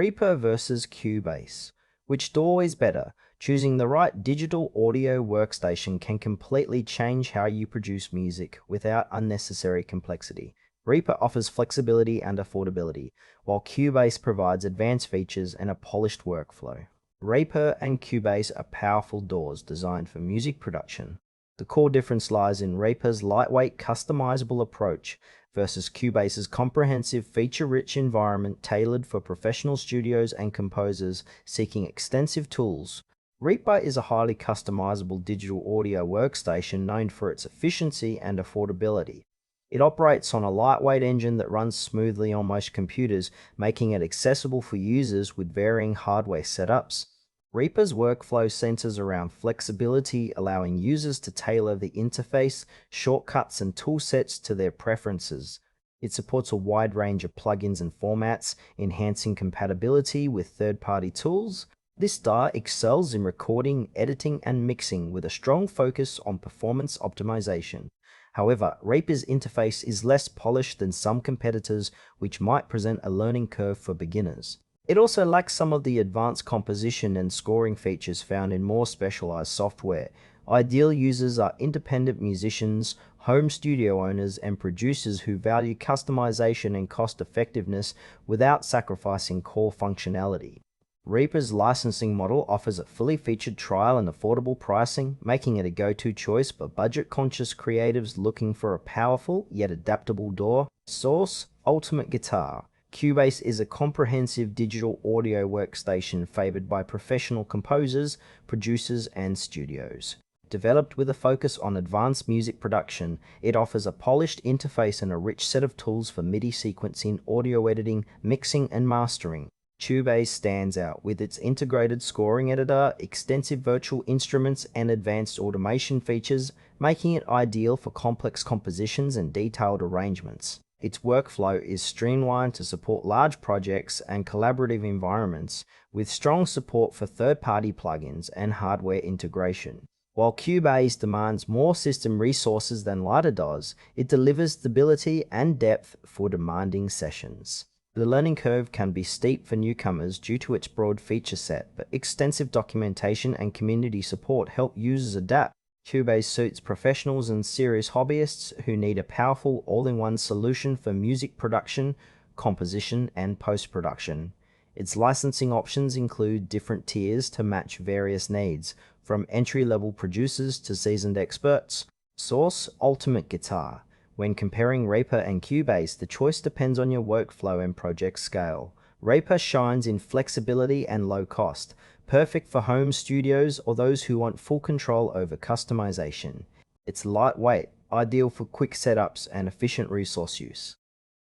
Reaper versus Cubase. Which DAW is better? Choosing the right digital audio workstation can completely change how you produce music without unnecessary complexity. Reaper offers flexibility and affordability, while Cubase provides advanced features and a polished workflow. Reaper and Cubase are powerful DAWs designed for music production. The core difference lies in Reaper's lightweight, customizable approach versus Cubase's comprehensive, feature-rich environment tailored for professional studios and composers seeking extensive tools. Reaper is a highly customizable digital audio workstation known for its efficiency and affordability. It operates on a lightweight engine that runs smoothly on most computers, making it accessible for users with varying hardware setups. Reaper's workflow centers around flexibility, allowing users to tailor the interface, shortcuts, and toolsets to their preferences. It supports a wide range of plugins and formats, enhancing compatibility with third-party tools. This DAW excels in recording, editing, and mixing with a strong focus on performance optimization. However, Reaper's interface is less polished than some competitors, which might present a learning curve for beginners. It also lacks some of the advanced composition and scoring features found in more specialized software. Ideal users are independent musicians, home studio owners, and producers who value customization and cost-effectiveness without sacrificing core functionality. Reaper's licensing model offers a fully featured trial and affordable pricing, making it a go-to choice for budget-conscious creatives looking for a powerful yet adaptable DAW. Source: Ultimate Guitar. Cubase is a comprehensive digital audio workstation favored by professional composers, producers, and studios. Developed with a focus on advanced music production, it offers a polished interface and a rich set of tools for MIDI sequencing, audio editing, mixing, and mastering. Cubase stands out with its integrated scoring editor, extensive virtual instruments, and advanced automation features, making it ideal for complex compositions and detailed arrangements. Its workflow is streamlined to support large projects and collaborative environments, with strong support for third-party plugins and hardware integration. While Cubase demands more system resources than lighter DAWs, it delivers stability and depth for demanding sessions. The learning curve can be steep for newcomers due to its broad feature set, but extensive documentation and community support help users adapt. Cubase suits professionals and serious hobbyists who need a powerful all-in-one solution for music production, composition, and post-production. Its licensing options include different tiers to match various needs, from entry-level producers to seasoned experts. Source: Ultimate Guitar. When comparing Reaper and Cubase, the choice depends on your workflow and project scale. Reaper shines in flexibility and low cost, perfect for home studios or those who want full control over customization. It's lightweight, ideal for quick setups and efficient resource use.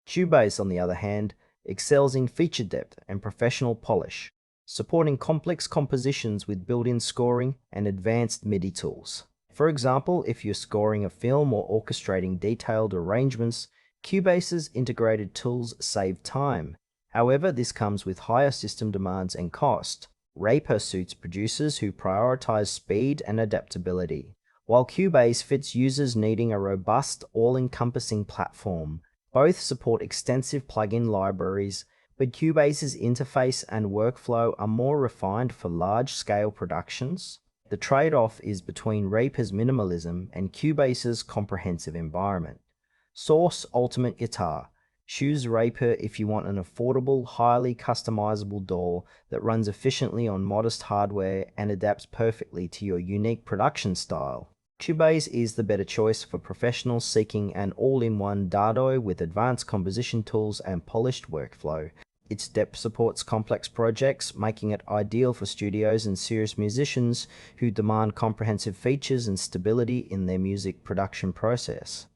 Cubase, on the other hand, excels in feature depth and professional polish, supporting complex compositions with built-in scoring and advanced MIDI tools. For example, if you're scoring a film or orchestrating detailed arrangements, Cubase's integrated tools save time. However, this comes with higher system demands and cost. Reaper suits producers who prioritize speed and adaptability, while Cubase fits users needing a robust, all-encompassing platform. Both support extensive plugin libraries, but Cubase's interface and workflow are more refined for large-scale productions. The trade-off is between Reaper's minimalism and Cubase's comprehensive environment. Source: Ultimate Guitar. Choose Reaper if you want an affordable, highly customizable DAW that runs efficiently on modest hardware and adapts perfectly to your unique production style. Cubase is the better choice for professionals seeking an all-in-one DAW with advanced composition tools and polished workflow. Its depth supports complex projects, making it ideal for studios and serious musicians who demand comprehensive features and stability in their music production process.